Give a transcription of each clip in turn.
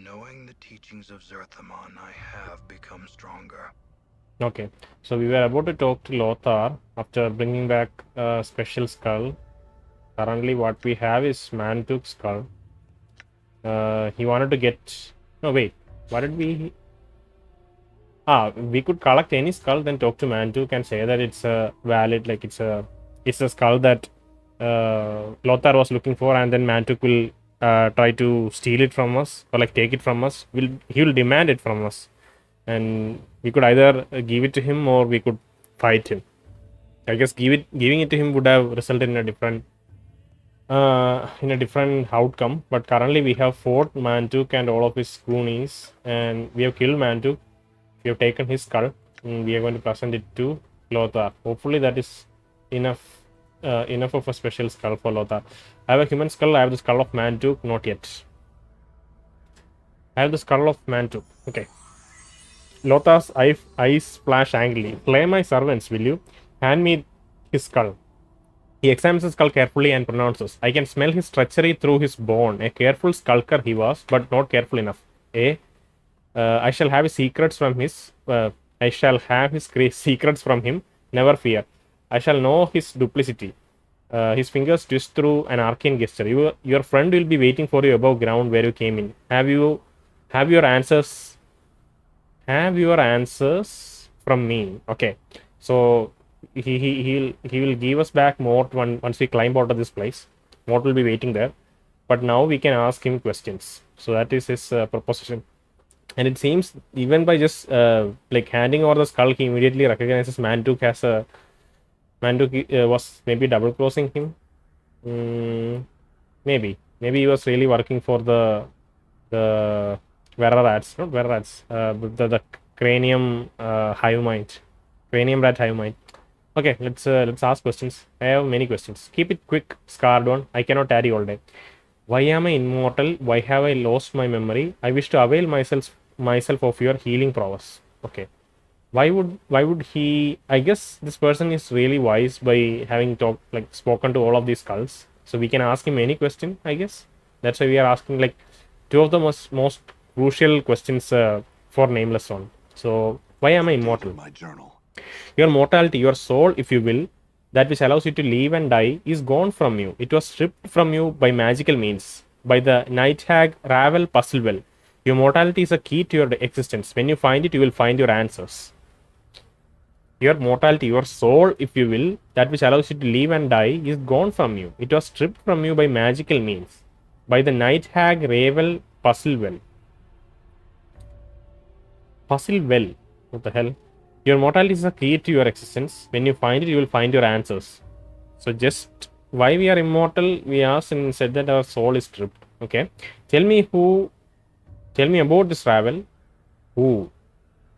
Knowing the teachings of Zerthamon, I have become stronger. Okay, so we were about to talk to Lothar after bringing back a special skull. Currently, what we have is Mantuk's skull. He wanted to get. No, wait. What did we? We could collect any skull, then talk to Mantuk and say that it's a valid, like it's a skull that Lothar was looking for, and then Mantuk will try to steal it from us or like take it from us. He will demand it from us, and we could either give it to him or we could fight him. I guess giving it to him would have resulted in a different outcome. But currently we have fought Mantuk and all of his goonies, and we have killed Mantuk. We have taken his skull, and we are going to present it to Lothar. Hopefully that is enough enough of a special skull for Lothar. I have a human skull. I have the skull of Mantuk. Not yet. I have the skull of Mantuk. Okay. Lothar's eyes flash angrily. Play my servants, will you? Hand me his skull. He examines his skull carefully and pronounces, I can smell his treachery through his bone. A careful skulker he was, but not careful enough. I shall have his secrets from his. I shall have his secrets from him. Never fear. I shall know his duplicity. His fingers twist through an arcane gesture. Your friend will be waiting for you above ground where you came in. Have your answers? Have your answers from me. Okay, so he will give us back Mort once we climb out of this place. Mort will be waiting there, but now we can ask him questions. So that is his proposition. And it seems even by just like handing over the skull, he immediately recognizes Mantuk as a Mantuk was maybe double crossing him. Maybe he was really working for the Vera rats, not Vera rats, the cranium hive mind, cranium rat hive mind. Okay, let's ask questions. I have many questions. Keep it quick, scarred one. I cannot tarry all day. Why am I immortal? Why have I lost my memory? I wish to avail myself of your healing prowess. Okay. Why would he? I guess this person is really wise by having spoken to all of these skulls. So we can ask him any question. I guess that's why we are asking like two of the most crucial questions for Nameless One. So why am I immortal? My journal. Your mortality, your soul, if you will, that which allows you to live and die, is gone from you. It was stripped from you by magical means, by the night hag Ravel Puzzlewell. Your mortality is a key to your existence. When you find it, you will find your answers. Your mortality, your soul, if you will, that which allows you to live and die, is gone from you. It was stripped from you by magical means, by the night hag Ravel Puzzlewell. Puzzlewell? What the hell? Your mortality is a key to your existence. When you find it, you will find your answers. So just why we are immortal, we asked and said that our soul is stripped. Okay. Tell me about this Ravel. Who?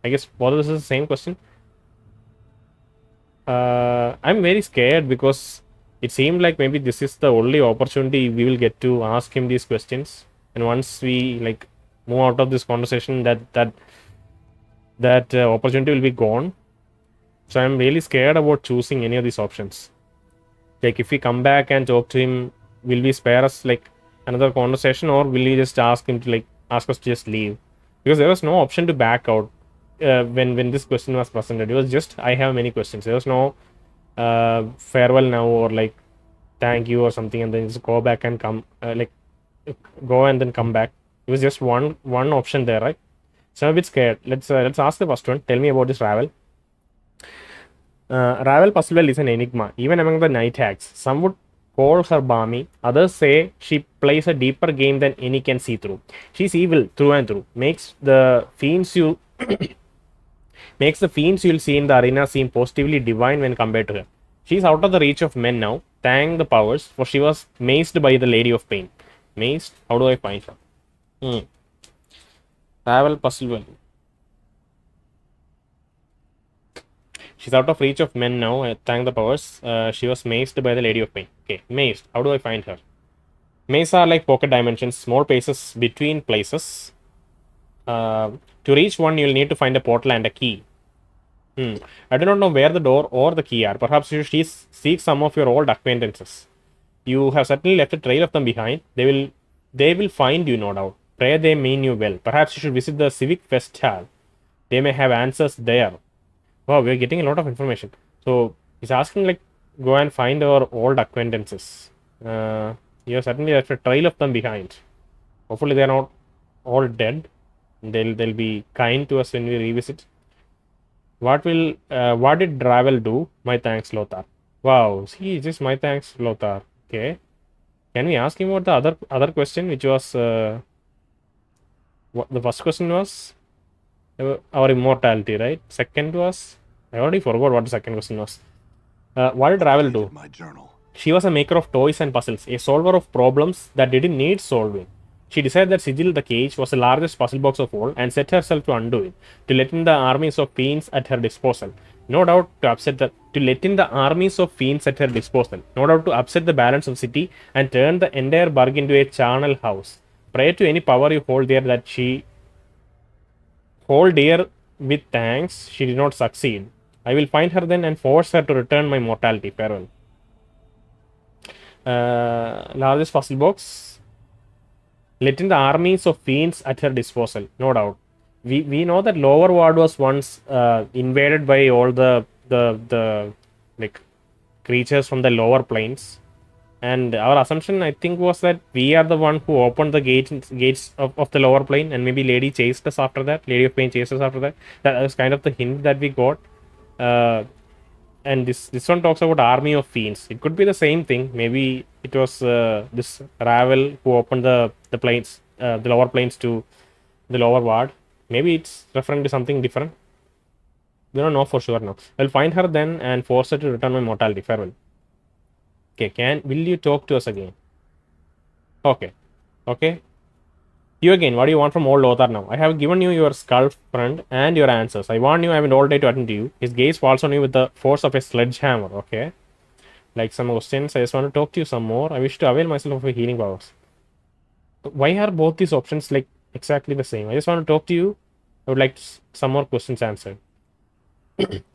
I guess both of this is the same question. I'm very scared because it seemed like maybe this is the only opportunity we will get to ask him these questions. And once we like move out of this conversation, that opportunity will be gone. So I'm really scared about choosing any of these options. Like if we come back and talk to him, will we spare us like another conversation, or will he just ask us to just leave? Because there was no option to back out when this question was presented. It was just I have many questions. There was no farewell now or like thank you or something, and then just go back and come go and then come back. It was just one option there, right? So I'm a bit scared. Let's ask the first one. Tell me about this Ravel. Ravel Puzzlewell is an enigma, even among the night hags. Some would call her balmy. Others say she plays a deeper game than any can see through. She's evil through and through. Makes the fiends you'll see in the arena seem positively divine when compared to her. She's out of the reach of men now. Thank the powers, for she was mazed by the Lady of Pain. Mazed? How do I find her? Ravel Puzzlewell. She's out of reach of men now. Thank the powers. She was mazed by the Lady of Pain. Okay, mazed. How do I find her? Mazes are like pocket dimensions, small spaces between places. To reach one, you'll need to find a portal and a key. I do not know where the door or the key are. Perhaps you should seek some of your old acquaintances. You have certainly left a trail of them behind. They will find you, no doubt. Pray they mean you well. Perhaps you should visit the Civic Fest Hall. They may have answers there. Wow, we're getting a lot of information. So he's asking like go and find our old acquaintances. You have certainly left a trail of them behind. Hopefully they're not all dead. They'll be kind to us when we revisit. What did Dravel do? My thanks, Lothar. Wow, see, just my thanks, Lothar. Okay. Can we ask him about the other question, which was what the first question was? Our immortality, right? Second was I already forgot what the second question was. What did Dravel do? My journal. She was a maker of toys and puzzles, a solver of problems that didn't need solving. She decided that Sigil the Cage was the largest puzzle box of all and set herself to undo it, to let in the armies of fiends at her disposal. No doubt to let in the armies of fiends at her disposal. No doubt to upset the balance of city and turn the entire burg into a charnel house. Pray to any power you hold there that she hold dear with thanks she did not succeed. I will find her then and force her to return my mortality. Farewell. Largest puzzle box. Letting the armies of fiends at her disposal, no doubt. We know that lower ward was once invaded by all the like creatures from the lower planes, and our assumption I think was that we are the one who opened the gates of the lower plane, and maybe Lady chased us after that. Lady of Pain chased us after that. That was kind of the hint that we got. And this one talks about army of fiends. It could be the same thing. Maybe it was this Ravel who opened the planes, the lower planes to the lower ward. Maybe it's referring to something different. We don't know for sure now. I'll find her then and force her to return my mortality. Farewell. Okay, will you talk to us again? Okay. You again, what do you want from old Lothar now? I have given you your skull, friend, and your answers. I warn you, I haven't all day to attend to you. His gaze falls on you with the force of a sledgehammer, okay? Like some questions, I just want to talk to you some more. I wish to avail myself of your healing powers. Why are both these options like exactly the same? I just want to talk to you. I would like some more questions answered.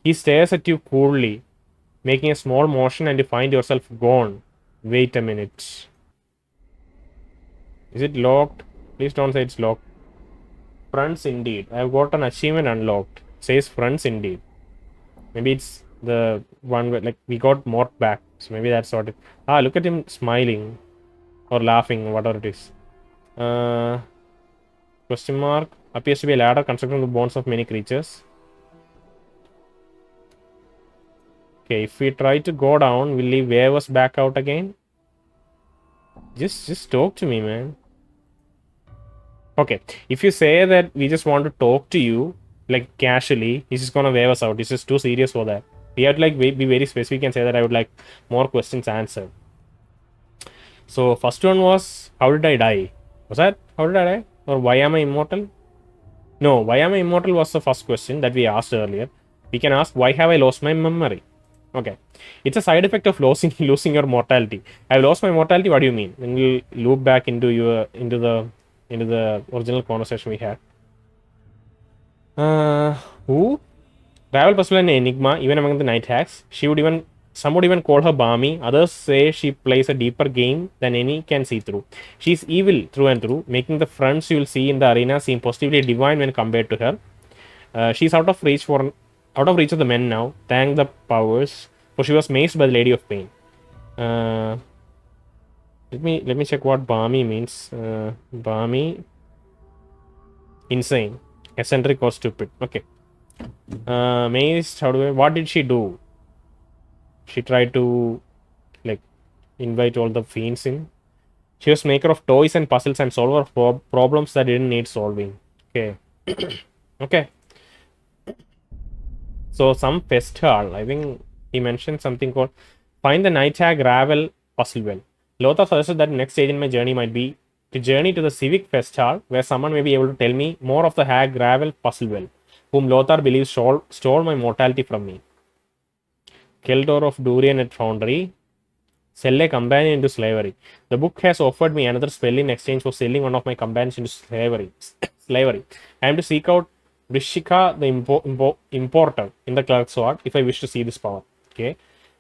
He stares at you coolly, making a small motion, and you find yourself gone. Wait a minute. Is it locked? Please don't say it's locked. Friends indeed. I have got an achievement unlocked. It says friends indeed. Maybe it's the one where like we got more back. So maybe that's what it. Look at him smiling or laughing, whatever it is. Question mark. Appears to be a ladder constructed from the bones of many creatures. Okay, if we try to go down, will he wave us back out again? Just talk to me, man. Okay, if you say that we just want to talk to you, like casually, he's just gonna wave us out. This is too serious for that. We have to like be very specific and say that I would like more questions answered. So first one was, how did I die? Was that, how did I die? Or why am I immortal? No, why am I immortal was the first question that we asked earlier. We can ask, why have I lost my memory? Okay, it's a side effect of losing your mortality. I've lost my mortality. What do you mean? Then we'll loop back into the original conversation we had. Who? Ravel was an enigma even among the night hacks. Some would even call her balmy. Others say she plays a deeper game than any can see through. She's evil through and through, making the fronts you will see in the arena seem positively divine when compared to her. She's out of reach of the men now. Thank the powers, for she was maced by the Lady of Pain. Let me check what balmy means. Balmy, insane, eccentric or stupid. Okay. Maced. What did she do? She tried to like invite all the fiends in. She was maker of toys and puzzles and solver of problems that didn't need solving. Okay. Okay. So some fest hall. I think he mentioned something called find the night hag Ravel puzzle well. Lothar suggested that next stage in my journey might be to journey to the civic fest hall, where someone may be able to tell me more of the hag Ravel puzzle well, whom Lothar believes stole my mortality from me. Keldor of Durian at Foundry. Sell a companion into slavery. The book has offered me another spell in exchange for selling one of my companions into slavery. I am to seek out Vrishika the importer in the clerk's ward if I wish to see this power. Okay.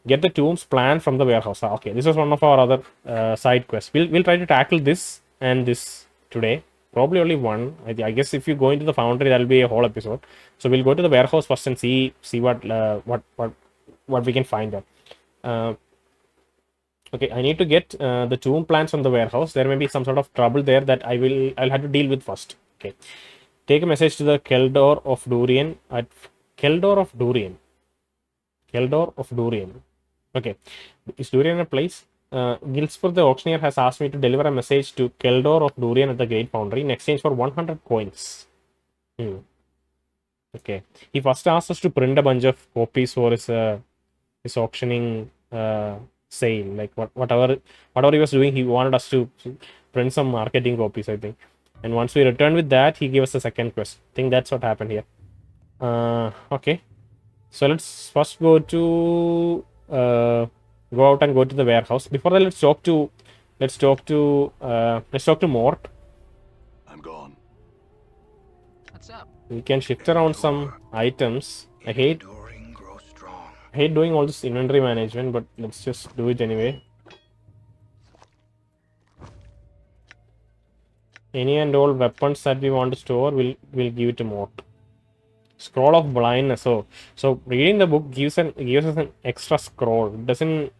Get the tomb's plan from the warehouse. Okay, this is one of our other side quests. We'll try to tackle this and this today. probably only one. I guess if you go into the foundry, that'll be a whole episode. So we'll go to the warehouse first and see what we can find there. Okay, I need to get the tomb plants from the warehouse. There may be some sort of trouble there that I'll have to deal with first. Okay, take a message to the Keldor of Durian at Keldor of Durian. Keldor of Durian. Okay, is Durian a place? Gilspur the auctioneer has asked me to deliver a message to Keldor of Durian at the Great Foundry in exchange for 100 coins. Okay, he first asked us to print a bunch of copies for his auctioning sale. Like whatever he was doing, he wanted us to print some marketing copies, I think. And once we returned with that, he gave us a second quest. I think that's what happened here. Okay, so let's first go out and go to the warehouse. Before that, let's talk to Mort. I'm gone. What's up? We can shift around some items. I hate doing all this inventory management, but let's just do it anyway. Any and all weapons that we want to store, we'll give it to Mort. Scroll of blindness. So reading the book gives us an extra scroll. It doesn't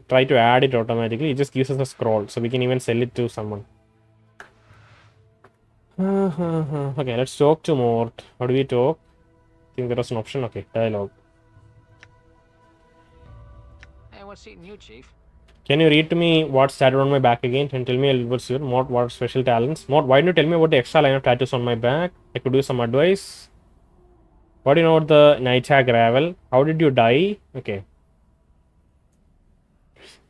try to add it automatically. It just gives us a scroll, so we can even sell it to someone. Okay, let's talk to Mort. How do we talk? I think there was an option. Okay, dialogue. Hey, what's eating you, Chief? Can you read to me what's tattooed on my back again and tell me a little bit sure? Mort, what special talents? Mort, why don't you tell me about the extra line of tattoos on my back? I could do some advice. What do you know about the night hag Ravel? How did you die? Okay.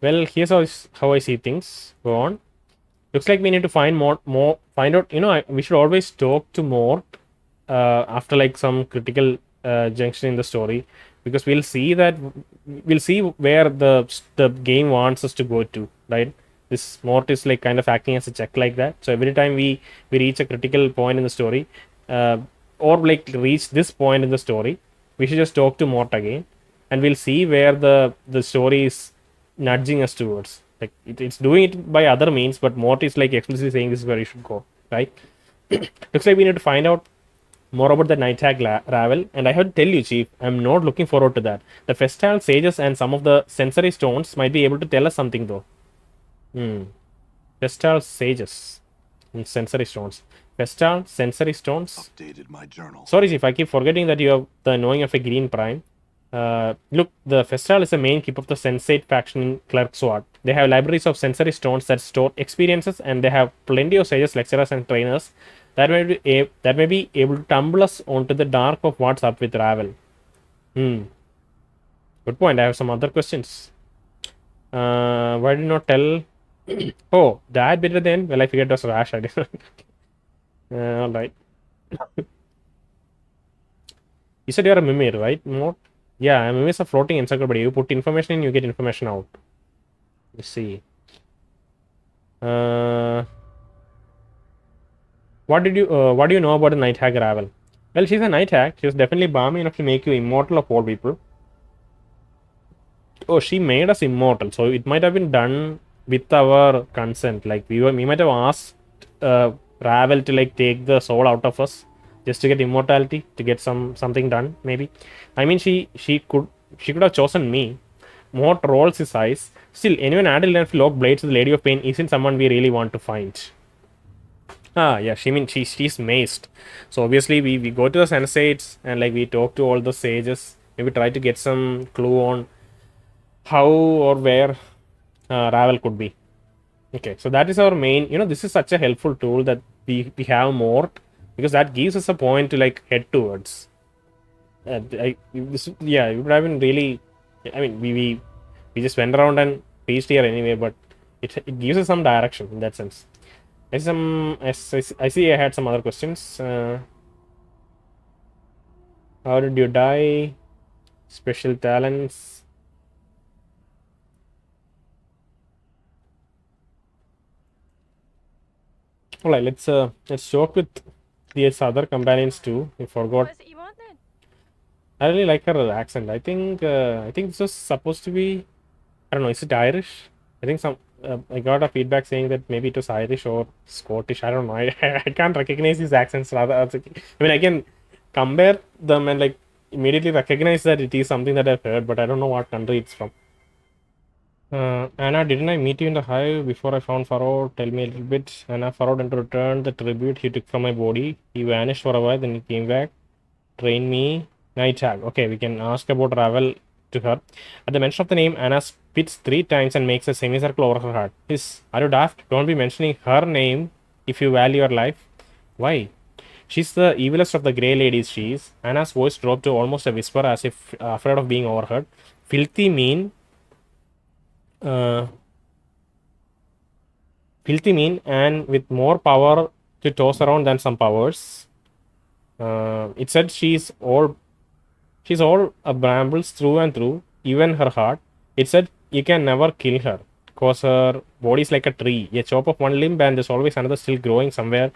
Well, here's how I see things. Go on. Looks like we need to find find out. We should always talk to Mort after like some critical junction in the story, because we'll see where the game wants us to go to, right? This Mort is like kind of acting as a check like that. So every time we reach a critical point in the story, or like reach this point in the story, we should just talk to Mort again, and we'll see where the story is nudging us towards. Like it's doing it by other means, but Mort is like explicitly saying this is where you should go, right? Looks like we need to find out more about the night hag Ravel, and I have to tell you, Chief, I'm not looking forward to that. The Festal sages and some of the sensory stones might be able to tell us something, though. Festal sages and sensory stones. Festal sensory stones. Updated my journal. Sorry, Chief, I keep forgetting that you have the knowing of a green prime. Look, the Festal is the main keep of the Sensate faction in Clerksward. They have libraries of sensory stones that store experiences, and they have plenty of sages, lecturers, and trainers that may be able to tumble us onto the dark of what's up with Ravel. Good point. I have some other questions. Why did you not tell? Oh, that bit at the end? Well, I figured it was rash. I didn't. Alright. You said you're a mimir, right? Mort? Yeah, a mimir is a floating encyclopedia. You put information in, you get information out. Let's see. What do you know about the night hag Ravel? Well, she's a night hag. She was definitely balmy enough to make you immortal of all people. Oh, she made us immortal, so it might have been done with our consent. Like we might have asked Ravel to like take the soul out of us just to get immortality, to get something done. Maybe. I mean, she could have chosen me. Mort rolls his eyes. Still, anyone added enough lock blades to the Lady of Pain isn't someone we really want to find. Yeah, she's maced. So obviously we go to the sensates and like we talk to all the sages. Maybe try to get some clue on how or where Ravel could be. Okay, so that is our main. This is such a helpful tool that we have Mort, because that gives us a point to like head towards. It would have been really. I mean, we just went around and reached here anyway, but it gives us some direction in that sense. I see I had some other questions. How did you die? Special talents. Alright, let's talk with these other companions too. I forgot. What is it you want then? I really like her accent. I think this was supposed to be, I don't know, is it Irish? I think I got a feedback saying that maybe it was Irish or Scottish. I don't know. I can't recognize these accents. Rather, I mean, I can compare them and like immediately recognize that it is something that I've heard, but I don't know what country it's from. Anna, didn't I meet you in the hive before I found Pharaoh? Tell me a little bit. Anna, Pharaoh didn't return the tribute he took from my body. He vanished for a while, then he came back. Train me. Night tag. Okay, we can ask about Ravel to her. At the mention of the name, Anna spits 3 times and makes a semicircle over her heart. Are you daft? Don't be mentioning her name if you value your life. Why? She's the evilest of the grey ladies, she is. Anna's voice dropped to almost a whisper as if afraid of being overheard. Filthy mean. Uh, filthy mean and with more power to toss around than some powers. It said she's all a brambles through and through, even her heart. It said you can never kill her, cause her body's like a tree. You chop off one limb and there's always another still growing somewhere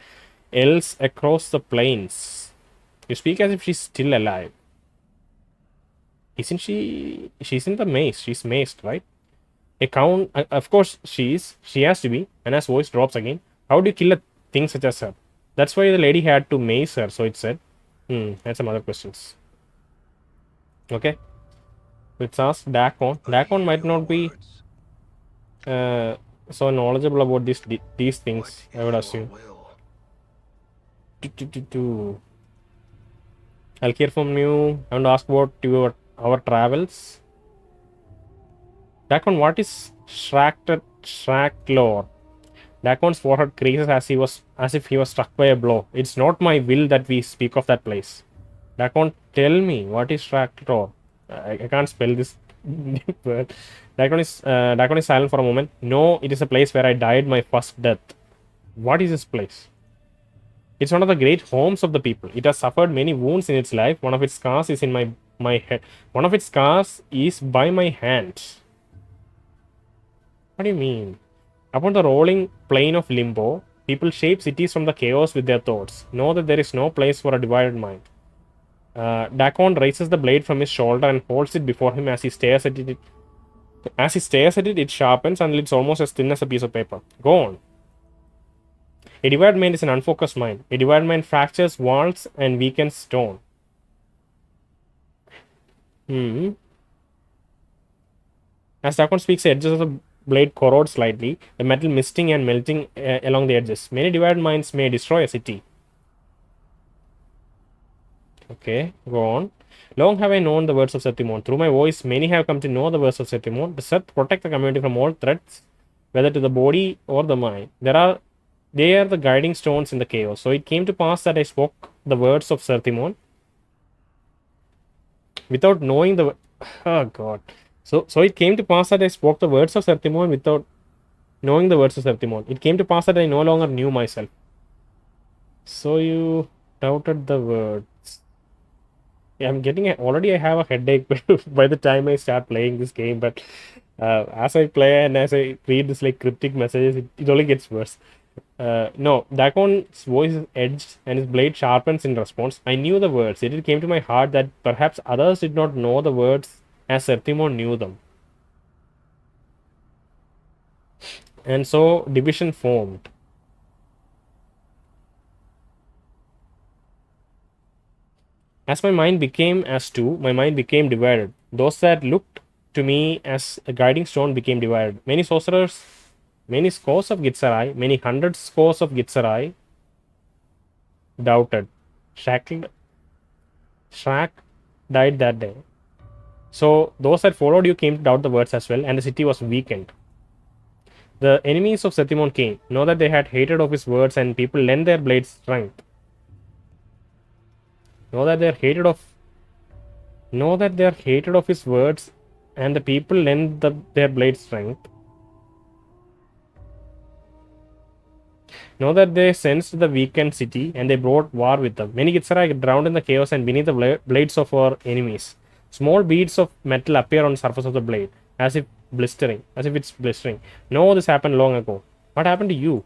else across the plains. You speak as if she's still alive. Isn't she? She's in the maze. She's mazed, right? A count, of course she is. She has to be. And as voice drops again, how do you kill a thing such as her? That's why the lady had to maze her, so it said. And some other questions. Okay. Let's ask Dakon. Dakon might not be so knowledgeable about these things, I would assume. I'll hear from you. I want to ask about our travels. Dakon, what is Shrek lore? Dakon's forehead creases as if he was struck by a blow. It's not my will that we speak of that place. Dakon, tell me, what is Shrek lore? I can't spell this word. Dakon is silent for a moment. No, it is a place where I died my first death. What is this place? It's one of the great homes of the people. It has suffered many wounds in its life. One of its scars is in my head. One of its scars is by my hand. What do you mean? Upon the rolling plain of limbo, people shape cities from the chaos with their thoughts. Know that there is no place for a divided mind. Dakon raises the blade from his shoulder and holds it before him as he stares at it. As he stares at it, it sharpens until it's almost as thin as a piece of paper. Go on. A divided mind is an unfocused mind. A divided mind fractures walls and weakens stone. As Dakon speaks, the edges of the blade corrode slightly, the metal misting and melting along the edges. Many divided minds may destroy a city. Okay, go on. Long have I known the words of Satimon. Through my voice, many have come to know the words of Satimon. The Seth protect the community from all threats, whether to the body or the mind. They are the guiding stones in the chaos. So it came to pass that I spoke the words of Satimon without knowing the... Oh, God. So it came to pass that I spoke the words of Satimon without knowing the words of Satimon. It came to pass that I no longer knew myself. So you doubted the words. Yeah, already I have a headache by the time I start playing this game, but as I play and as I read this like cryptic messages, it only gets worse. No, Dakon's voice is edged and his blade sharpens in response. I knew the words. It came to my heart that perhaps others did not know the words as Sertimon knew them. And so division formed. As my mind became as two, my mind became divided. Those that looked to me as a guiding stone became divided. Many sorcerers, many scores of Gitsarai, many hundred scores of Gitsarai doubted. Shrek died that day. So those that followed you came to doubt the words as well, and the city was weakened. The enemies of Satimon came. Know that they had hatred of his words, and people lent their blades strength. Know that they are hated of his words, and the people lend their blade strength. Know that they sensed the weakened city, and they brought war with them. Many Gitsarai drowned in the chaos and beneath the blades of our enemies. Small beads of metal appear on the surface of the blade, as if it's blistering. No, this happened long ago. What happened to you?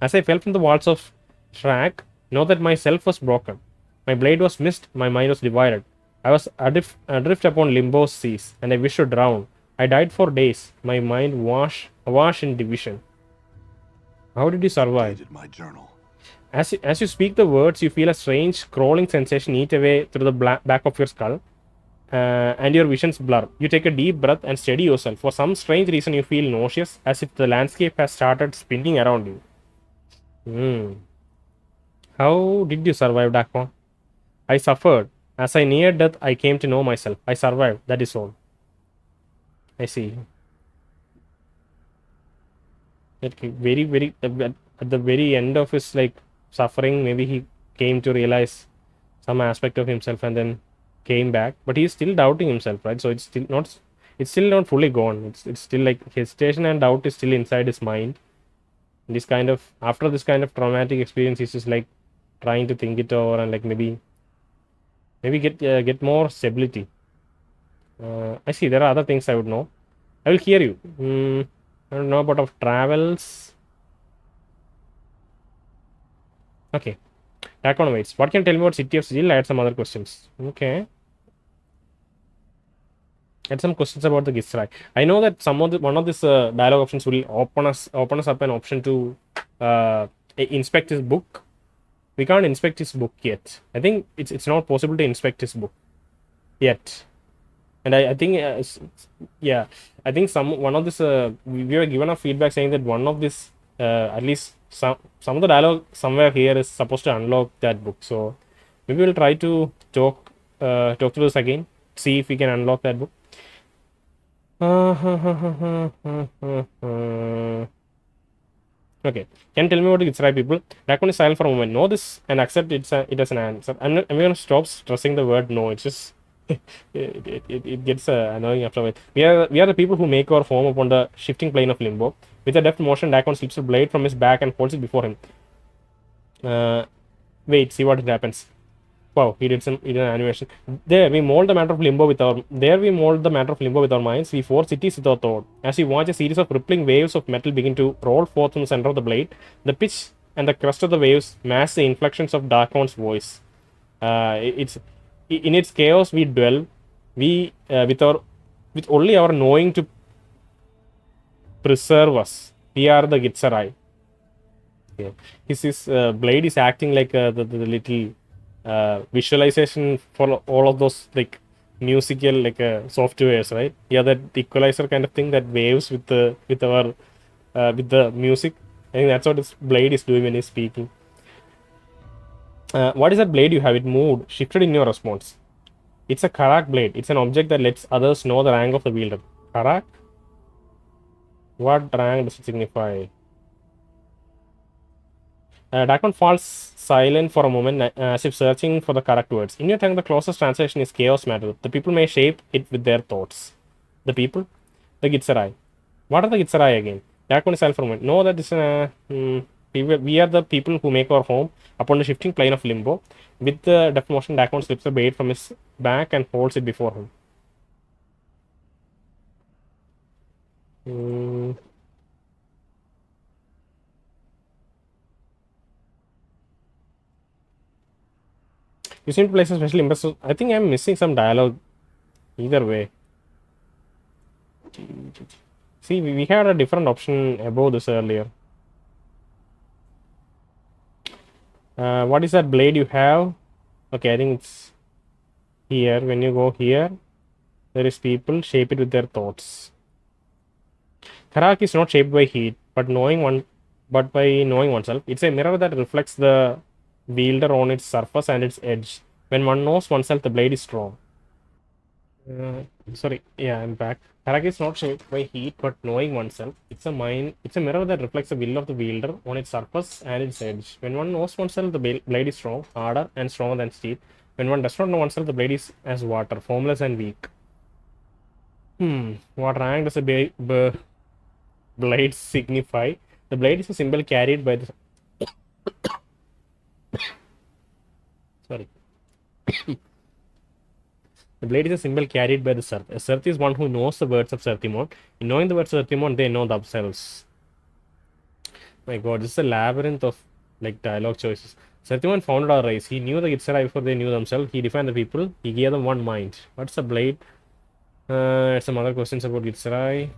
As I fell from the walls of Shrek, know that my self was broken. My blade was missed, my mind was divided. I was adrift upon limbo's seas, and I wished to drown. I died for days. My mind awash in division. How did you survive? Dated my journal. As you speak the words, you feel a strange crawling sensation eat away through the back of your skull, and your visions blur. You take a deep breath and steady yourself. For some strange reason, you feel nauseous, as if the landscape has started spinning around you. How did you survive, Dakon? I suffered. As I neared death, I came to know myself. I survived. That is all. I see. Very at the very end of his like suffering, maybe he came to realize some aspect of himself and then came back. But he's still doubting himself, right? So it's still not fully gone. It's still like hesitation and doubt is still inside his mind. This kind of after this kind of traumatic experience, he's just like trying to think it over and like maybe get more stability. I see there are other things I would know. I will hear you. I don't know about of travels. Okay. Dakon waits. What can you tell me about City of Sigil? I had some other questions. Okay. I had some questions about the Gisrai. I know that one of these dialogue options will open us up an option to inspect his book. We can't inspect his book yet. I think it's not possible to inspect his book yet. And I think yeah, I think one of this we were given a feedback saying that one of this at least some of the dialogue somewhere here is supposed to unlock that book. So maybe we'll try to talk through this again, see if we can unlock that book. Okay, can you tell me what it's right, people? Dakon is silent for a moment. Know this and accept it as an answer. I'm gonna stop stressing the word no. It's just it gets annoying after a while. We are the people who make our home upon the shifting plane of limbo. With a deft motion, Dakon slips a blade from his back and holds it before him. Wait, see what happens. Wow, he did an animation. There we mold the matter of limbo with our minds. We force cities with our thought. As we watch a series of rippling waves of metal begin to roll forth from the center of the blade, the pitch and the crest of the waves match the inflections of Dakon's voice. It's in its chaos we dwell. We with only our knowing to preserve us. We are the Gitsarai. Okay. His blade is acting like the little visualization for all of those like musical like softwares, right? Yeah, that equalizer kind of thing that waves with the music. I think that's what this blade is doing when he's speaking. What is that blade you have? It moved, shifted in your response. It's a Karak blade. It's an object that lets others know the rank of the wielder. Karak? What rank does it signify? Dakon falls silent for a moment as if searching for the correct words. In your tongue, the closest translation is chaos matter. The people may shape it with their thoughts. The people? The Gitsarai. What are the Gitsarai again? Dakon is silent for a moment. Know that this we are the people who make our home upon the shifting plane of limbo. With the deft motion, Dakon slips a blade from his back and holds it before him. You seem to place a special emphasis. I think I'm missing some dialogue. Either way. See, we had a different option above this earlier. What is that blade you have? Okay, I think it's here. When you go here, there is people shape it with their thoughts. Karak is not shaped by heat, but by knowing oneself. It's a mirror that reflects the wielder on its surface and its edge. When one knows oneself, the blade is strong. Sorry, yeah, I'm back. Karak is not shaped by heat, but knowing oneself. It's a mirror that reflects the will of the wielder on its surface and its edge. When one knows oneself, the blade is strong, harder, and stronger than steel. When one does not know oneself, the blade is as water, formless and weak. What rank does a blade signify? The blade is a symbol carried by the sorry. The blade is a symbol carried by the Serth. A Serth is one who knows the words of Serthimon. In knowing the words of Serthimon, they know themselves. My god, this is a labyrinth of like dialogue choices. Serthimon founded our race. He knew the Gitsarai before they knew themselves. He defined the people. He gave them one mind. What's a blade? Some other questions about Gitsarai.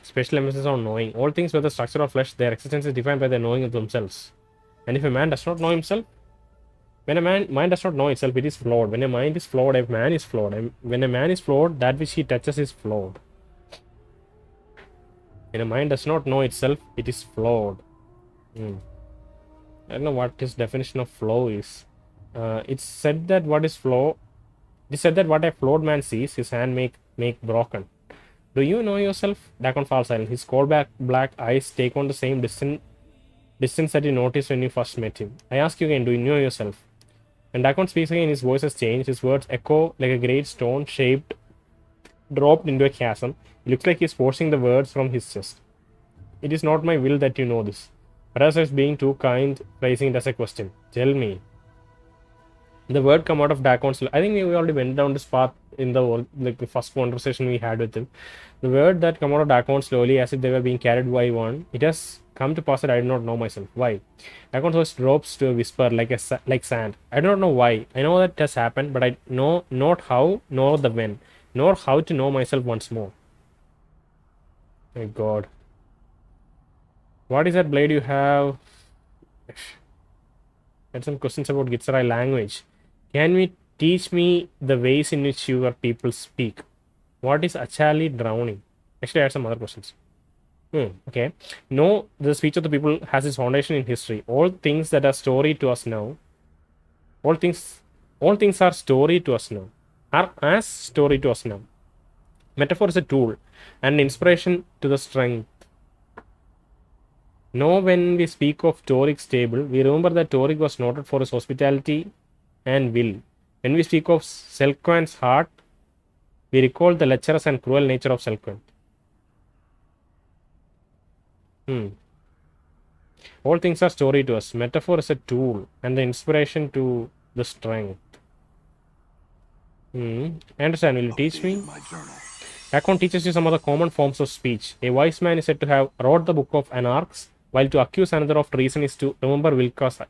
Special emphasis on knowing. All things, whether structure or flesh, their existence is defined by their knowing of themselves. And if a man does not know himself, when a mind does not know itself, it is flawed. When a mind is flawed, a man is flawed. And when a man is flawed, that which he touches is flawed. When a mind does not know itself, it is flawed. I don't know what his definition of flaw is. It's said that what is flaw. It is said that what a flawed man sees, his hand make broken. Do you know yourself? Dakon falls silent. His cold black eyes take on the same distance that you noticed when you first met him. I ask you again, do you know yourself? When Dakon speaks again, his voice has changed. His words echo like a great stone shaped, dropped into a chasm. It looks like he's forcing the words from his chest. It is not my will that you know this. Perhaps I was being too kind, phrasing it as a question. Tell me. The word come out of Dakon's. I think we already went down this path in the first conversation we had with him. The word that come out of Dakon slowly, as if they were being carried by one. It has come to pass that I do not know myself. Why? Dakon's voice drops to a whisper like sand. I do not know why. I know that it has happened, but I know not how, nor the when, nor how to know myself once more. My God. What is that blade you have? Had some questions about Gitsarai language. Can we teach me the ways in which your people speak? What is actually drowning? Actually, I had some other questions. Okay. No, the speech of the people has its foundation in history. All things that are story to us now. All things are story to us now. Are as story to us now. Metaphor is a tool and inspiration to the strength. Now, when we speak of Toric's table, we remember that Toric was noted for his hospitality and will. When we speak of Selquant's heart, we recall the lecherous and cruel nature of Selquant. All things are story to us. Metaphor is a tool and the inspiration to the strength. Understand, will you teach me? Dakon teaches you some of the common forms of speech. A wise man is said to have wrote the book of Anarchs, while to accuse another of treason is to remember Wilca's.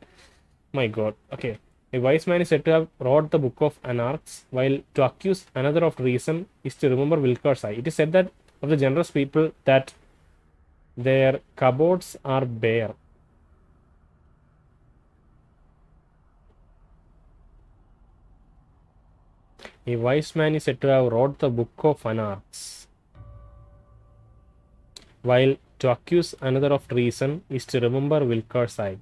My God. Okay. A wise man is said to have wrote the book of Anarchs, while to accuse another of treason is to remember Wilca's eye. It is said that of the generous people that their cupboards are bare. A wise man is said to have wrote the book of Anarchs, while to accuse another of treason is to remember Wilca's eye.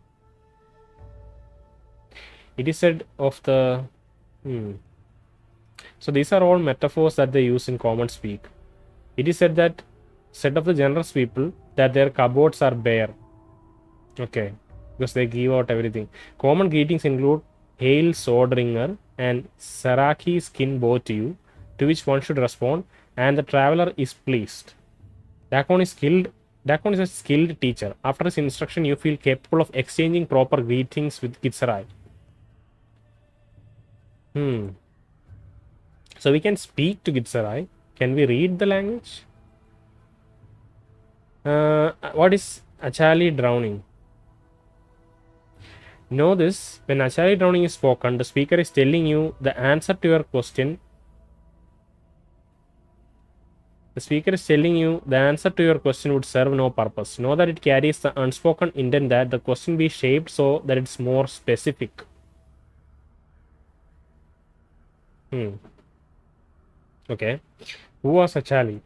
It is said of the... So these are all metaphors that they use in common speak. It is said of the generous people that their cupboards are bare. Okay, because they give out everything. Common greetings include Hail Swordringer and Saraki skin bow to you, to which one should respond, and the traveler is pleased. Dakon is a skilled teacher. After his instruction, you feel capable of exchanging proper greetings with Gitsarai. So we can speak to Gitsarai. Can we read the language? What is Achali drowning? Know this, when Achali drowning is spoken, the speaker is telling you the answer to your question. The speaker is telling you the answer to your question would serve no purpose. Know that it carries the unspoken intent that the question be shaped so that it's more specific. Okay. Who was Achali?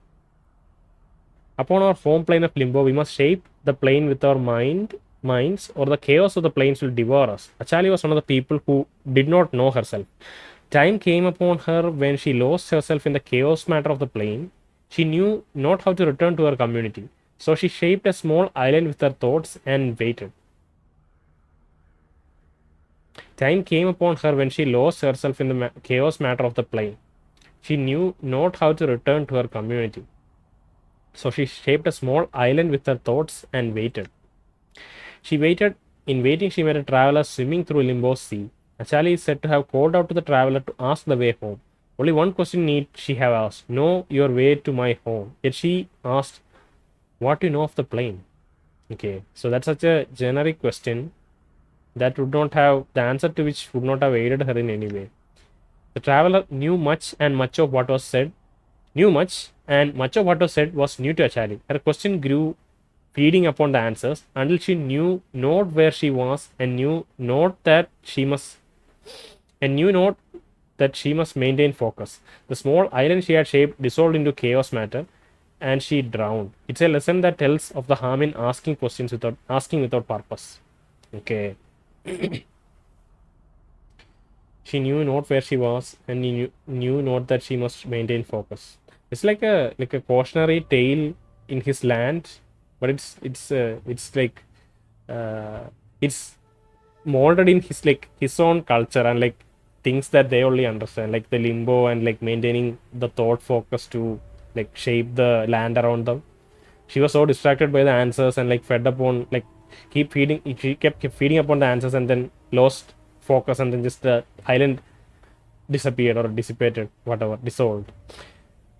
Upon our form plane of limbo, we must shape the plane with our minds, or the chaos of the planes will devour us. Achali was one of the people who did not know herself. Time came upon her when she lost herself in the chaos matter of the plane. She knew not how to return to her community, so she shaped a small island with her thoughts and waited. Time came upon her when she lost herself in the chaos matter of the plane. She knew not how to return to her community, so she shaped a small island with her thoughts and waited. She waited. In waiting, she met a traveler swimming through Limbo's sea. Achali is said to have called out to the traveler to ask the way home. Only one question need she have asked: know your way to my home. Yet she asked, what do you know of the plane? Okay, so that's such a generic question that would not have, the answer to which would not have aided her in any way. The traveler knew much, and much of what was said was new to Achali. Her question grew, feeding upon the answers, until she knew not where she was and knew not that she must maintain focus. The small island she had shaped dissolved into chaos matter, and she drowned. It's a lesson that tells of the harm in asking questions without purpose. Okay. She knew not where she was, and knew not that she must maintain focus. It's like a cautionary tale in his land, but uh, it's molded in his own culture and like things that they only understand, like the limbo and like maintaining the thought focus to like shape the land around them. She was so distracted by the answers and like fed upon like she kept feeding upon the answers and then lost focus, and then just the island disappeared or dissipated, whatever, dissolved.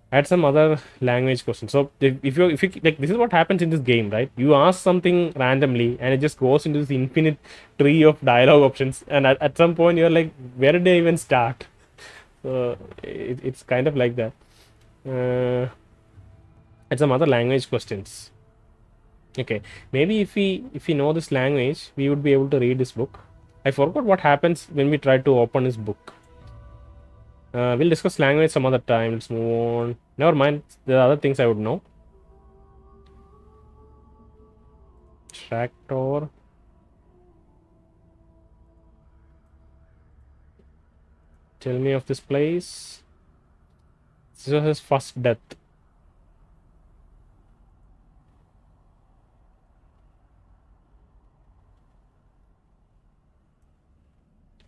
Add some other language questions. So if you like, this is what happens in this game, right? You ask something randomly and it just goes into this infinite tree of dialogue options, and at some point you're like, where did I even start? So it's kind of like that. Add some other language questions. Okay, maybe if we know this language, we would be able to read this book. I forgot what happens when we try to open this book. We'll discuss language some other time. Let's move on. Never mind. There are other things I would know. Tractor. Tell me of this place. This was his first death.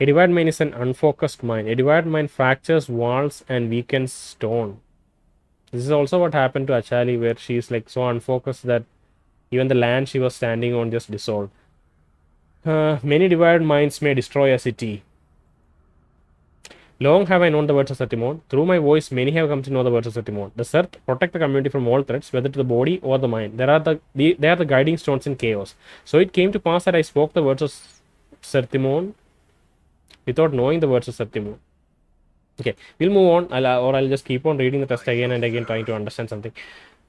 A divided mind is an unfocused mind. A divided mind fractures walls and weakens stone. This is also what happened to Achali, where she is like so unfocused that even the land she was standing on just dissolved. Many divided minds may destroy a city. Long have I known the words of Satimon. Through my voice, many have come to know the words of Satimon. The Sert protect the community from all threats, whether to the body or the mind. They are the guiding stones in chaos. So it came to pass that I spoke the words of Satimon without knowing the words of Satimon. Okay, we'll move on. I'll just keep on reading the text again and again, trying to understand something.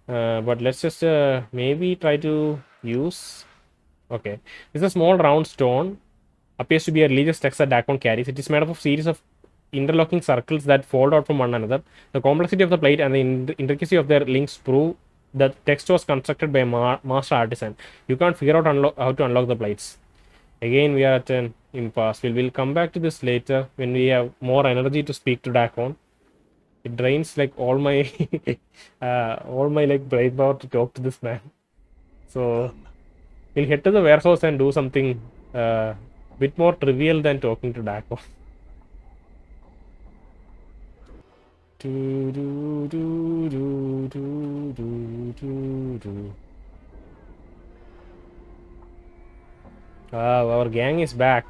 But let's just maybe try to use. Okay, this is a small round stone. Appears to be a religious text that Dakon carries. It is made up of a series of interlocking circles that fold out from one another. The complexity of the plate and the intricacy of their links prove that text was constructed by a master artisan. You can't figure out how to unlock the plates. Again, we are at an impasse. We'll come back to this later when we have more energy to speak to Dakon. It drains like all my like brain power to talk to this man. So we'll head to the warehouse and do something bit more trivial than talking to Dakon. Our gang is back.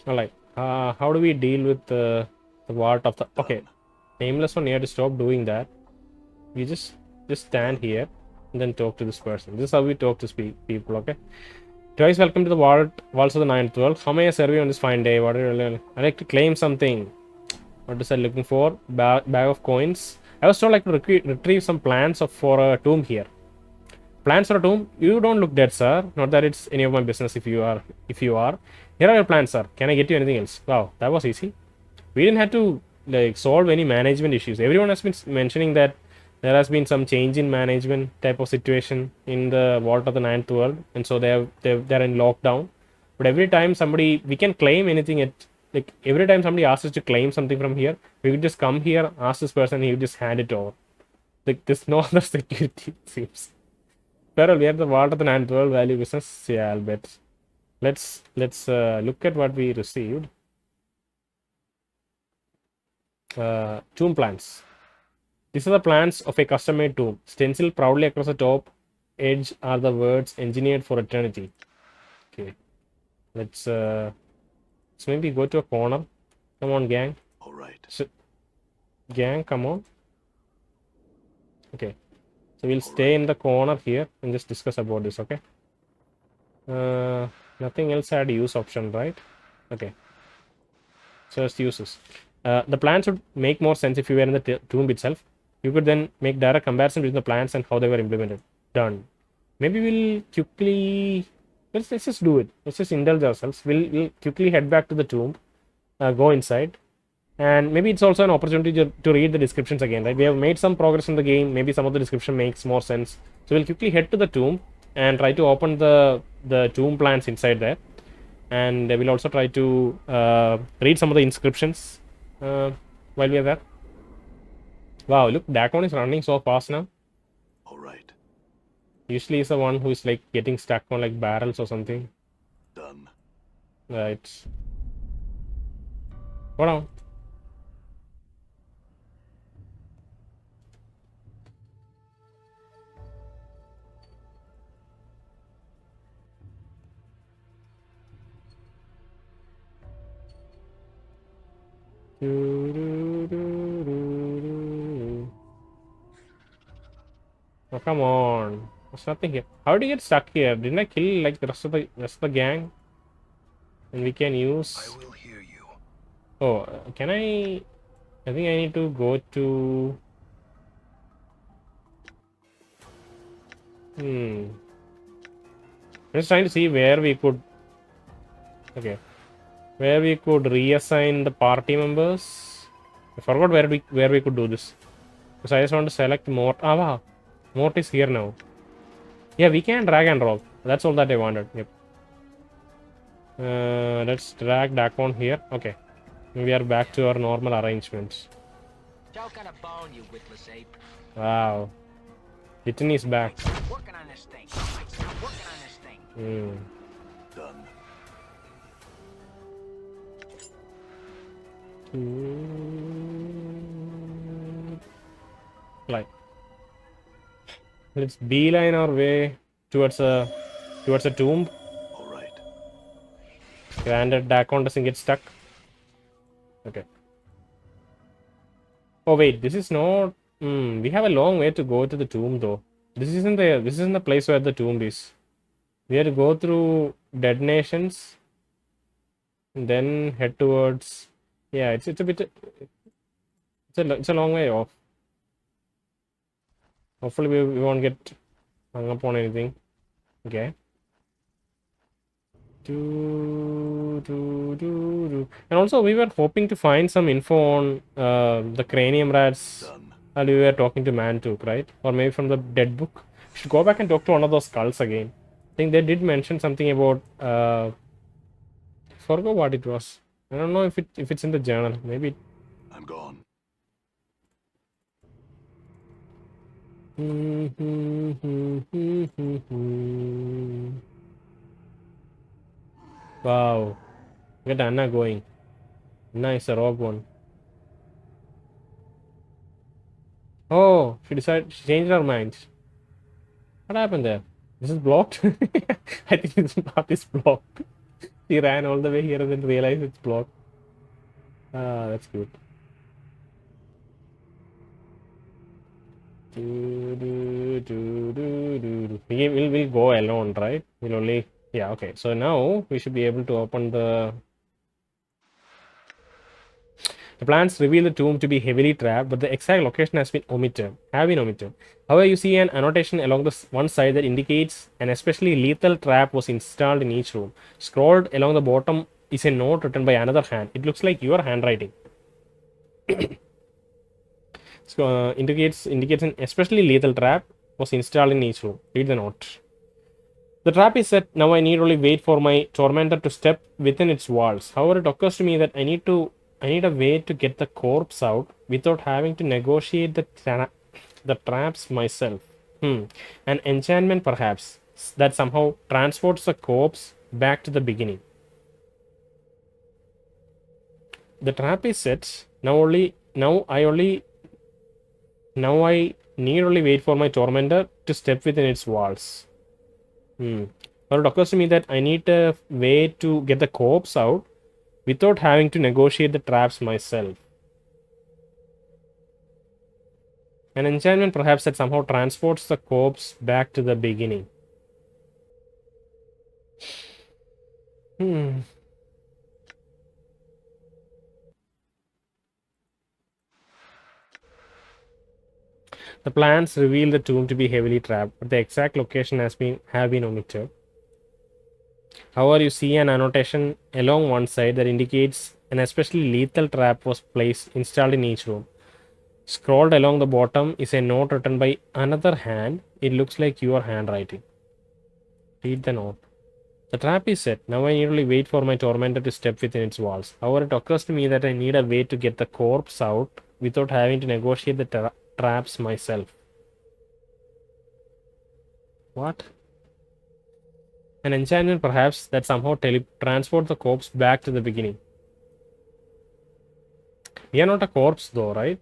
Alright. How do we deal with the vault of the... Okay. Nameless one here to stop doing that. We just stand here and then talk to this person. This is how we talk to people, okay? Twice welcome to the walls of the ninth world. How may I serve you on this fine day? I'd like to claim something. What is I looking for? Bag of coins. I was told like to retrieve some plans for a tomb here. Plans for a tomb? You don't look dead, sir. Not that it's any of my business if you are. Here are your plans, sir. Can I get you anything else? Wow, that was easy. We didn't have to like solve any management issues. Everyone has been mentioning that there has been some change in management type of situation in the Vault of the Ninth World, and so they're in lockdown. But every time we can claim anything like every time somebody asks us to claim something from here, we could just come here, ask this person, he would just hand it over. Like there's no other security, it seems. Well, we have the Vault of the Ninth World value business. Yeah, I'll bet. Let's look at what we received. Tomb plans. These are the plans of a custom-made tomb. Stenciled proudly across the top edge are the words "engineered for eternity." Okay, let's maybe go to a corner. Come on, gang. All right. Gang, come on. Okay, so we'll stay in the corner here and just discuss about this. Okay. Nothing else had use option, right? Okay. So it's uses. The plans would make more sense if you were in the tomb itself. You could then make direct comparison between the plans and how they were implemented. Done. Maybe we'll quickly let's just do it. Let's just indulge ourselves. We'll quickly head back to the tomb, go inside, and maybe it's also an opportunity to read the descriptions again, right? We have made some progress in the game. Maybe some of the description makes more sense. So we'll quickly head to the tomb and try to open the tomb plans inside there, and we'll also try to read some of the inscriptions while we are there. Wow, look, Dakon is running so fast now. All right. Usually he's the one who is like getting stuck on like barrels or something. Done. Right. Go down. Oh, come on. There's nothing here. How did you get stuck here? Didn't I kill like the rest of the gang? And we can I use. will hear you. Oh, can I? I think I need to go to. I'm just trying to see where we could. Okay, where we could reassign the party members. I forgot where we could do this. Because I just want to select Mort. Ah, wow. Mort is here now. Yeah, we can drag and drop. That's all that I wanted. Yep. Let's drag Dakon here. Okay. We are back to our normal arrangements. Joke on a bone, you witless ape. Wow. Litany is back. Stop working on this thing. Stop working on this thing. Done. Like, let's beeline our way towards a tomb. All right. Granted, Dakon doesn't get stuck. Okay. Oh wait, this is not. We have a long way to go to the tomb though. This isn't the place where the tomb is. We have to go through dead nations, and then head towards. Yeah, it's a bit. It's a long way off. Hopefully we won't get hung up on anything. Okay. And also we were hoping to find some info on the cranium rats Done. while we were talking to Mantuk, right? Or maybe from the dead book. We should go back and talk to one of those skulls again. I think they did mention something about forgot what it was. I don't know if it's in the journal. Maybe. I'm gone. Wow. Get Anna going. Nice, a rogue one. Oh, she changed her mind. What happened there? This is blocked? I think this path is blocked. She ran all the way here and then realized it's blocked. Ah, that's good. We'll go alone, right? We'll only. Yeah, okay. So now we should be able to open the. The plans reveal the tomb to be heavily trapped, but the exact location have been omitted. However, you see an annotation along the one side that indicates an especially lethal trap was installed in each room. Scrolled along the bottom is a note written by another hand. It looks like your handwriting. So, indicates an especially lethal trap was installed in each room. Read the note. The trap is set. Now I need only wait for my tormentor to step within its walls. However, it occurs to me that I need a way to get the corpse out without having to negotiate the traps myself. An enchantment perhaps that somehow transports the corpse back to the beginning. The trap is set. Now I need only wait for my tormentor to step within its walls. But it occurs to me that I need a way to get the corpse out without having to negotiate the traps myself. An enchantment perhaps that somehow transports the corpse back to the beginning. Hmm. The plans reveal the tomb to be heavily trapped, but the exact location have been omitted. However, you see an annotation along one side that indicates an especially lethal trap was installed in each room. Scrolled along the bottom is a note written by another hand. It looks like your handwriting. Read the note. The trap is set. Now I need only wait for my tormentor to step within its walls. However, it occurs to me that I need a way to get the corpse out without having to negotiate the traps myself. What? An enchantment perhaps that somehow transport the corpse back to the beginning. We are not a corpse though, right?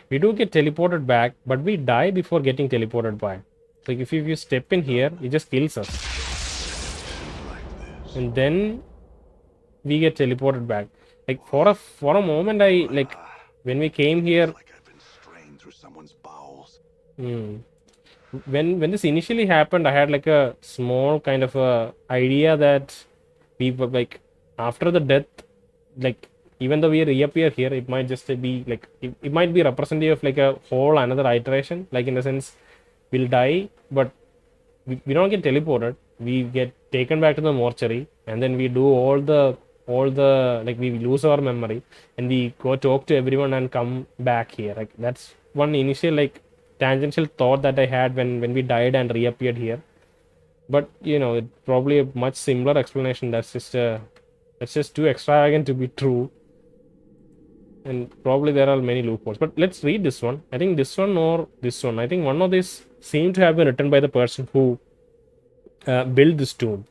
We do get teleported back, but we die before getting teleported back. So if you step in here, it just kills us. And then we get teleported back. Like for a moment, when we came here. Like I've been strained through someone's bowels. When this initially happened, I had like a small kind of a idea that we were like after the death, like even though we reappear here, it might just be like it might be representative of like a whole another iteration. Like in the sense, we'll die, but we don't get teleported. We get taken back to the mortuary, and then we do all the like we lose our memory, and we go talk to everyone and come back here. Like that's one initial like tangential thought that I had when we died and reappeared here. But you know, it's probably a much simpler explanation. That's just too extravagant to be true. And probably there are many loopholes. But let's read this one. I think this one or this one. I think one of these seem to have been written by the person who built this tomb.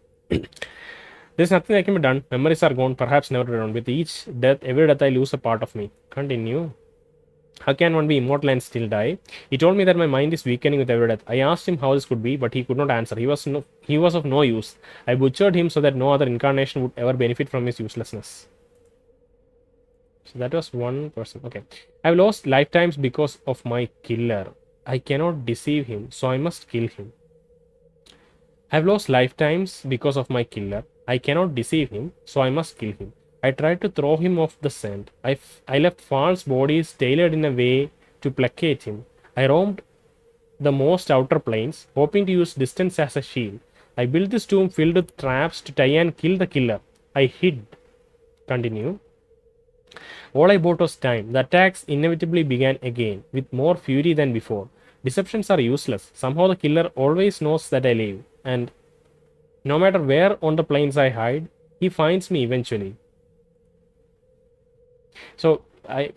There's nothing that can be done. Memories are gone, perhaps never returned. With each death, every death I lose a part of me. Continue. How can one be immortal and still die? He told me that my mind is weakening with every death. I asked him how this could be, but he could not answer. He was of no use. I butchered him so that no other incarnation would ever benefit from his uselessness. So that was one person. Okay. I've lost lifetimes because of my killer. I cannot deceive him, so I must kill him. I've lost lifetimes because of my killer. I cannot deceive him, so I must kill him. I tried to throw him off the scent. I left false bodies tailored in a way to placate him. I roamed the most outer planes, hoping to use distance as a shield. I built this tomb filled with traps to tie and kill the killer. I hid. Continue. All I bought was time. The attacks inevitably began again, with more fury than before. Deceptions are useless. Somehow the killer always knows that I live, and no matter where on the plains I hide, he finds me eventually. So,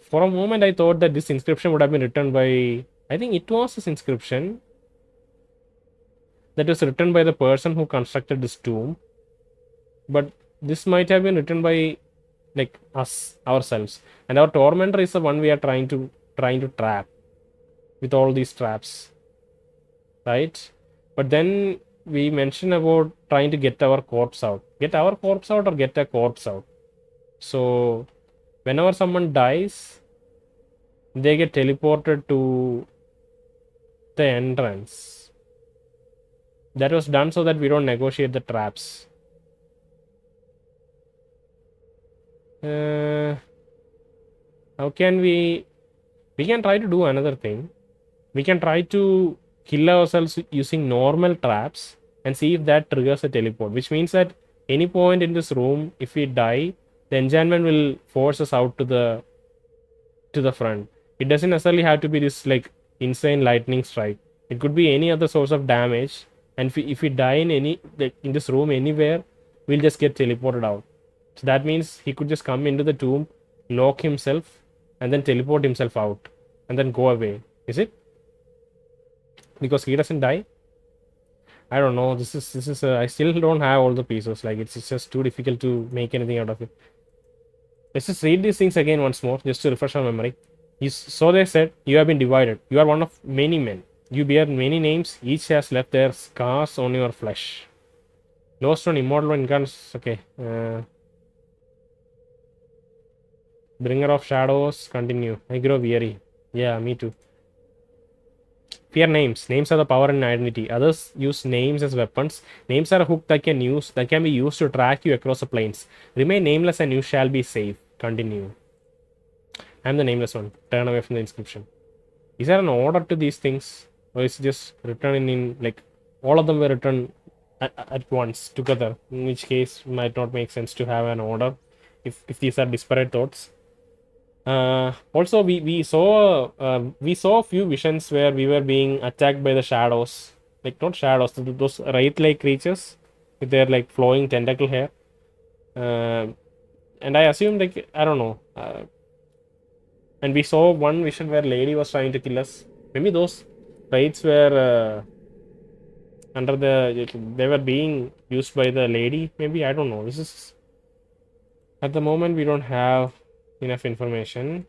for a moment I thought that this inscription would have been written by, I think it was this inscription that was written by the person who constructed this tomb, but this might have been written by like us ourselves, and our tormentor is the one we are trying to trap with all these traps, right? But then we mentioned about trying to get our corpse out or get a corpse out. So whenever someone dies, they get teleported to the entrance. That was done so that we don't negotiate the traps. How can we can try to do another thing. We can try to kill ourselves using normal traps and see if that triggers a teleport, which means that any point in this room, if we die, the enchantment will force us out to the front. It doesn't necessarily have to be this like insane lightning strike. It could be any other source of damage, and if we die in this room anywhere, we'll just get teleported out. So that means he could just come into the tomb, lock himself, and then teleport himself out, and then go away. Is it? Because he doesn't die? I don't know. This is I still don't have all the pieces. Like it's just too difficult to make anything out of it. Let's just read these things again once more, just to refresh our memory. So they said, you have been divided. You are one of many men. You bear many names. Each has left their scars on your flesh. Lost on immortal incarnations. Okay. Bringer of shadows. Continue. I grow weary. Yeah, me too. Fear names. Names are the power and identity. Others use names as weapons. Names are a hook that can be used to track you across the plains. Remain nameless and you shall be safe. Continue. I am the nameless one. Turn away from the inscription. Is there an order to these things? Or is it just written in like all of them were written at once together? In which case might not make sense to have an order if these are disparate thoughts. Also we saw a few visions where we were being attacked by the shadows, like not shadows, those wraith-like creatures with their like flowing tentacle hair. And I assumed like I don't know. And we saw one vision where lady was trying to kill us. Maybe those wraiths were they were being used by the lady. Maybe I don't know. This is at the moment we don't have enough information.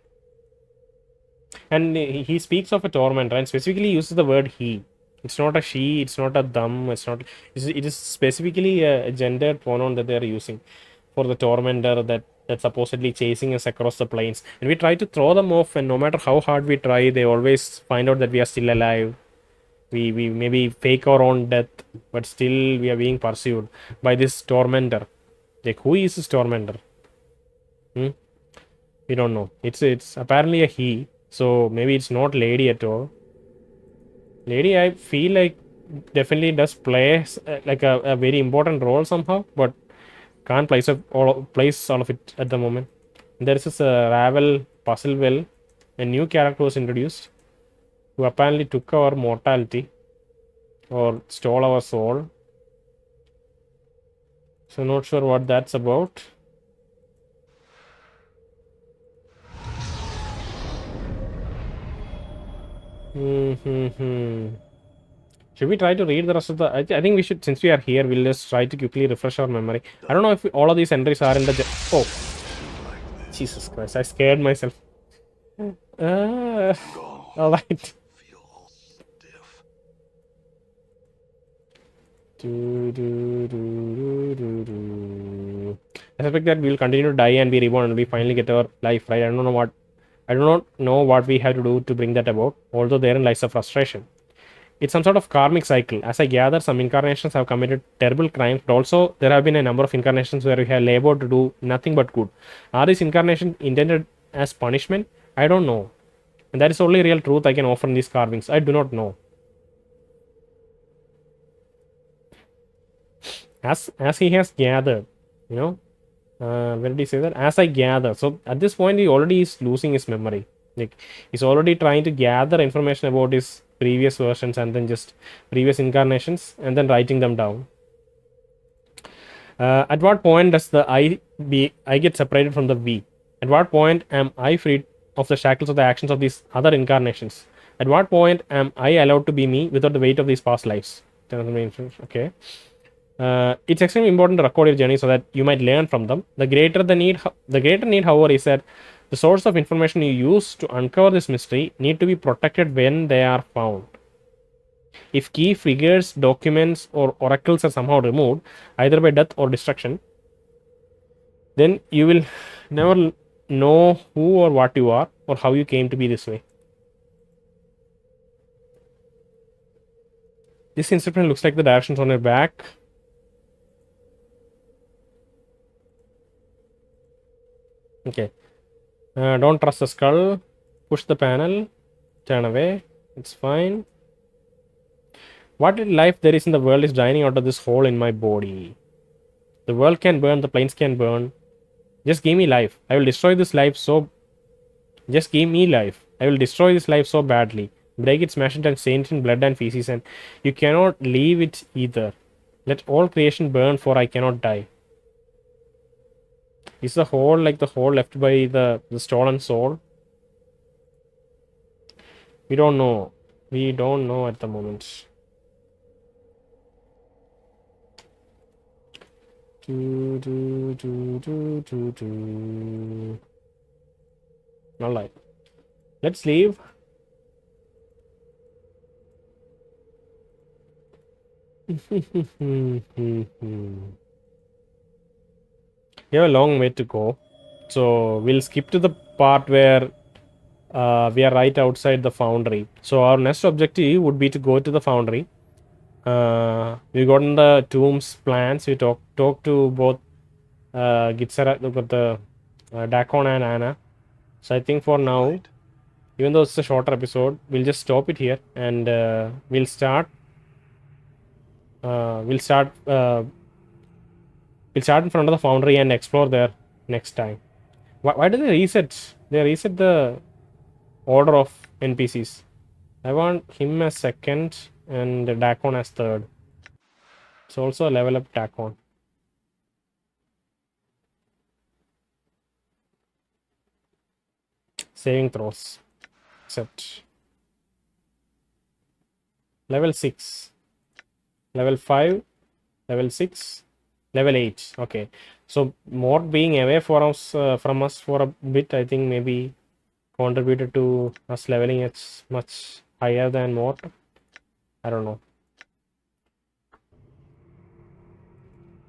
And he speaks of a tormentor and specifically uses the word he. It's not a she, it's not a them, it is specifically a gendered pronoun that they are using for the tormentor that's supposedly chasing us across the plains. And we try to throw them off, and no matter how hard we try, they always find out that we are still alive. We maybe fake our own death, but still we are being pursued by this tormentor. Like, who is this tormentor? We don't know. It's apparently a he, so maybe it's not lady at all. Lady, I feel like definitely does play like a very important role somehow, but can't place all of it at the moment. There is this Ravel puzzle well. A new character was introduced who apparently took our mortality or stole our soul. So not sure what that's about. Should we try to read the rest of the... I think we should, since we are here, we'll just try to quickly refresh our memory. I don't know if all of these entries are in the... Oh! Jesus Christ, I scared myself. Alright. I suspect that we will continue to die and be reborn and we finally get our life, right? I do not know what we have to do to bring that about, although therein lies a frustration. It's some sort of karmic cycle. As I gather, some incarnations have committed terrible crimes, but also there have been a number of incarnations where we have labored to do nothing but good. Are these incarnations intended as punishment? I don't know. And that is only real truth I can offer in these carvings. I do not know. As he has gathered, you know, where did he say that? As I gather. So at this point, he already is losing his memory. Like, he's already trying to gather information about his previous versions and then just previous incarnations and then writing them down. At what point does the I get separated from the we? At what point am I freed of the shackles of the actions of these other incarnations? At what point am I allowed to be me without the weight of these past lives? Okay. It's extremely important to record your journey so that you might learn from them. The greater need, however, is that the source of information you use to uncover this mystery need to be protected when they are found. If key figures, documents, or oracles are somehow removed, either by death or destruction, then you will never know who or what you are or how you came to be this way. This inscription looks like the directions on your back. Okay. Don't trust the skull. Push the panel. Turn away. It's fine. What little life there is in the world is draining out of this hole in my body. The world can burn. The planes can burn. Just give me life. I will destroy this life so... Just give me life. I will destroy this life so badly. Break it, smash it, and stain it in blood and feces, and you cannot leave it either. Let all creation burn, for I cannot die. Is the hole like the hole left by the stolen soul? We don't know. We don't know at the moment. Alright. Let's leave. We have a long way to go, so we'll skip to the part where we are right outside the foundry. So our next objective would be to go to the foundry. We got in the tomb's plans. We talk to both Gitsara, the Dakon and Anna. So I think for now, Right. even though it's a shorter episode, we'll just stop it here and we'll start. We'll start in front of the foundry and explore there next time. Why do they reset? They reset the order of NPCs. I want him as second and Dakon as third. It's also a level up Dakon. Saving throws. Accept. Level 6. Level 5. Level 6. Level 8. Okay. So Mort being away from us for a bit, I think maybe contributed to us leveling it much higher than Mort. I don't know.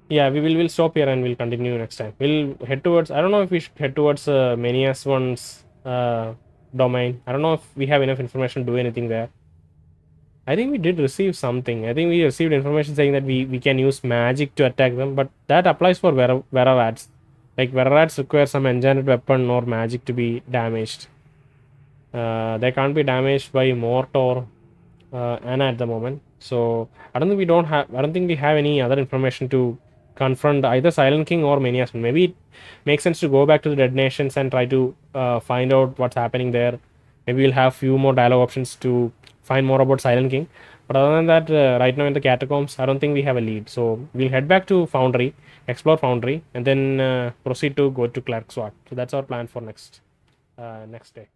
Yeah, we'll stop here and we'll continue next time. We'll head towards, I don't know if we should head towards Manias one's domain. I don't know if we have enough information to do anything there. I think we did receive something. I think we received information saying that we can use magic to attack them, but that applies for Vera rats. Like Vera rats require some enchanted weapon or magic to be damaged. They can't be damaged by Mort or Anna at the moment. So I don't think we have any other information to confront either Silent King or Manias. Maybe it makes sense to go back to the Dead Nations and try to find out what's happening there. Maybe we'll have few more dialogue options to find more about Silent King. But other than that, right now in the catacombs, I don't think we have a lead. So we'll head back to Foundry, explore Foundry, and then proceed to go to Clarksward. So that's our plan for next day.